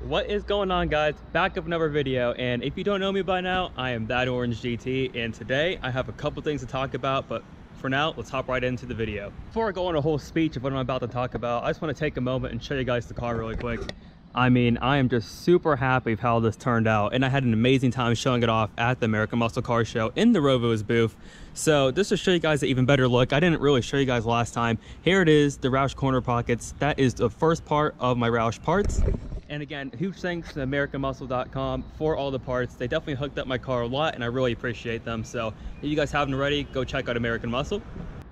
What is going on, guys? Back up another video, and if you don't know me by now, I am That Orange GT, and today I have a couple things to talk about, but for now, let's hop right into the video. Before I go on a whole speech of what I'm about to talk about, I just want to take a moment and show you guys the car really quick. I mean, I am just super happy with how this turned out, and I had an amazing time showing it off at the American Muscle Car Show in the Rovo's booth. So just to show you guys an even better look, I didn't really show you guys last time. Here it is, the Roush corner pockets. That is the first part of my Roush parts. And again, huge thanks to AmericanMuscle.com for all the parts. They definitely hooked up my car a lot, and I really appreciate them. So if you guys haven't already, go check out American Muscle.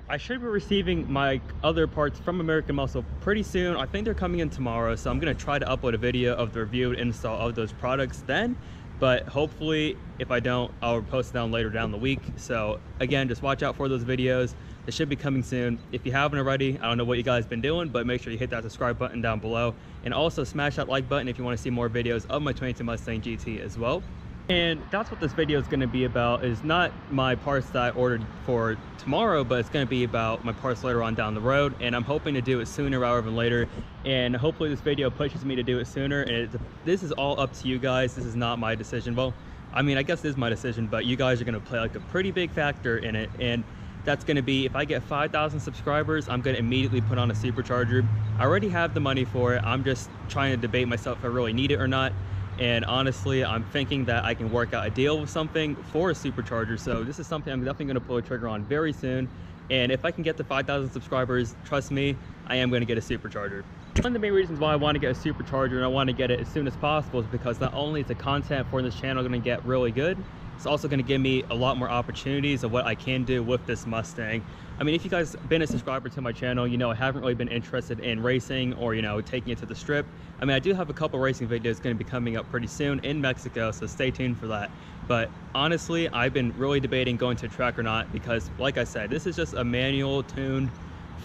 I should be receiving my other parts from American Muscle pretty soon. I think they're coming in tomorrow, so I'm gonna try to upload a video of the review and install of those products then. But hopefully, if I don't, I'll post it down later down the week. So again, just watch out for those videos. They should be coming soon. If you haven't already, I don't know what you guys been doing, but make sure you hit that subscribe button down below. And also smash that like button if you want to see more videos of my 22 Mustang GT as well. And that's what this video is going to be about, is not my parts that I ordered for tomorrow, but it's going to be about my parts later on down the road. And I'm hoping to do it sooner rather than later. And hopefully this video pushes me to do it sooner. And this is all up to you guys. This is not my decision. Well, I mean, I guess it is my decision, but you guys are going to play like a pretty big factor in it. And that's going to be, if I get 5,000 subscribers, I'm going to immediately put on a supercharger. I already have the money for it. I'm just trying to debate myself if I really need it or not. And honestly, I'm thinking that I can work out a deal with something for a supercharger. So this is something I'm definitely going to pull a trigger on very soon. And if I can get to 5,000 subscribers, trust me, I am going to get a supercharger. One of the main reasons why I want to get a supercharger and I want to get it as soon as possible is because not only is the content for this channel going to get really good, it's also going to give me a lot more opportunities of what I can do with this Mustang. I mean, if you guys have been a subscriber to my channel, you know I haven't really been interested in racing or, you know, taking it to the strip. I mean, I do have a couple racing videos going to be coming up pretty soon in Mexico, so stay tuned for that. But honestly, I've been really debating going to a track or not because, like I said, this is just a manual tuned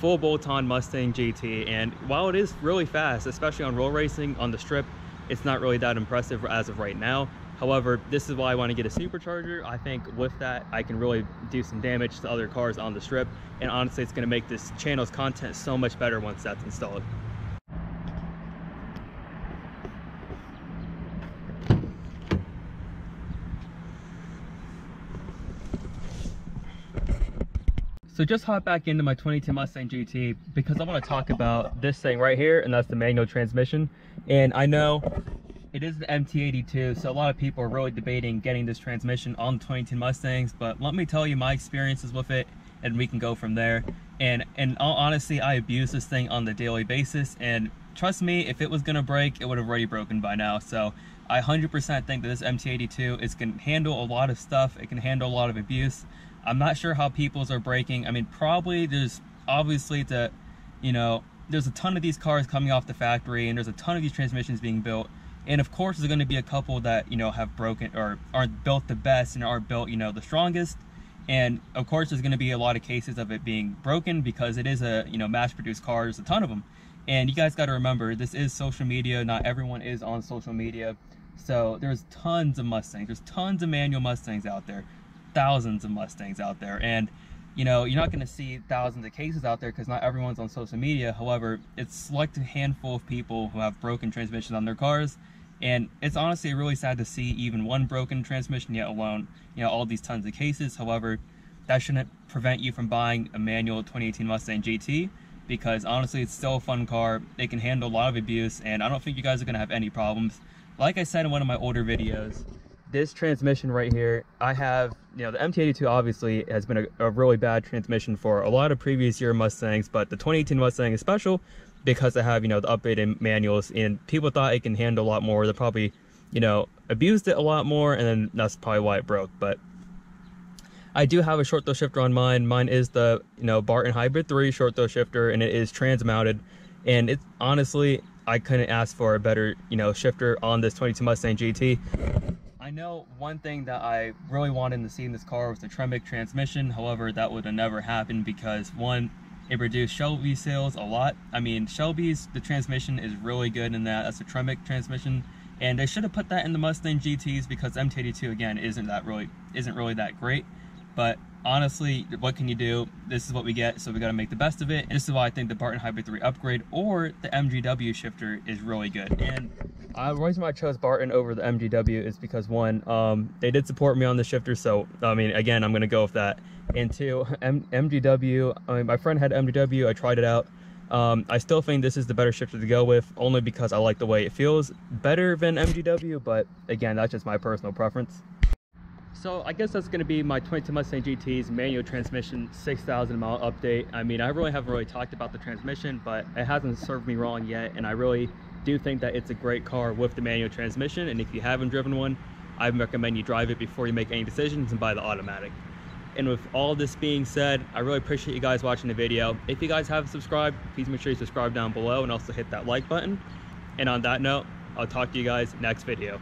full bolt-on Mustang GT, and while it is really fast, especially on road racing on the strip, it's not really that impressive as of right now. However, this is why I want to get a supercharger. I think with that, I can really do some damage to other cars on the strip. And honestly, it's going to make this channel's content so much better once that's installed. So just hop back into my 22 Mustang GT because I want to talk about this thing right here, and that's the manual transmission. And I know it is the MT82, so a lot of people are really debating getting this transmission on the 22 Mustangs, but let me tell you my experiences with it, and we can go from there. And in all honesty, I abuse this thing on the daily basis, and trust me, if it was gonna break, it would have already broken by now. So I 100% think that this MT82 can handle a lot of stuff. It can handle a lot of abuse. I'm not sure how people's are breaking. I mean, probably there's obviously there's a ton of these cars coming off the factory, and there's a ton of these transmissions being built. And of course, there's going to be a couple that, you know, have broken or aren't built the best and aren't built, you know, the strongest. And of course, there's going to be a lot of cases of it being broken because it is a, you know, mass-produced car. There's a ton of them. And you guys got to remember, this is social media. Not everyone is on social media. So there's tons of Mustangs. There's tons of manual Mustangs out there. Thousands of Mustangs out there. And, you know, you're not going to see thousands of cases out there because not everyone's on social media. However, it's select a handful of people who have broken transmissions on their cars. And it's honestly really sad to see even one broken transmission, yet alone, you know, all these tons of cases. However, that shouldn't prevent you from buying a manual 2018 Mustang GT because honestly, it's still a fun car. It can handle a lot of abuse, and I don't think you guys are going to have any problems. Like I said in one of my older videos, this transmission right here, I have, you know, the MT82 obviously has been a really bad transmission for a lot of previous year Mustangs, but the 2018 Mustang is special because they have, you know, the updated manuals, and people thought it can handle a lot more. They probably, you know, abused it a lot more, and then that's probably why it broke. But I do have a short throw shifter on mine. Mine is the, you know, Barton Hybrid 3 short throw shifter, and it is trans mounted. And it's honestly, I couldn't ask for a better, you know, shifter on this 22 Mustang GT. I know one thing that I really wanted to see in this car was the Tremec transmission. However, that would have never happened because, one, it reduced Shelby sales a lot. I mean, Shelby's, the transmission is really good in that. That's a Tremec transmission, and they should have put that in the Mustang GTs because MT82 again isn't really that great. But honestly, what can you do? This is what we get, so we got to make the best of it. And this is why I think the Barton Hybrid 3 upgrade or the MGW shifter is really good. And The reason why I chose Barton over the MGW is because one, they did support me on the shifter, so I mean, again, I'm gonna go with that. And two, MGW, I mean, my friend had MGW, I tried it out. I still think this is the better shifter to go with, only because I like the way it feels better than MGW, but again, that's just my personal preference. So I guess that's going to be my 22 Mustang GT's manual transmission 6,000 mile update. I mean, I really haven't really talked about the transmission, but it hasn't served me wrong yet, and I really do think that it's a great car with the manual transmission. And if you haven't driven one, I recommend you drive it before you make any decisions and buy the automatic. And with all this being said, I really appreciate you guys watching the video. If you guys haven't subscribed, please make sure you subscribe down below and also hit that like button. And on that note, I'll talk to you guys next video.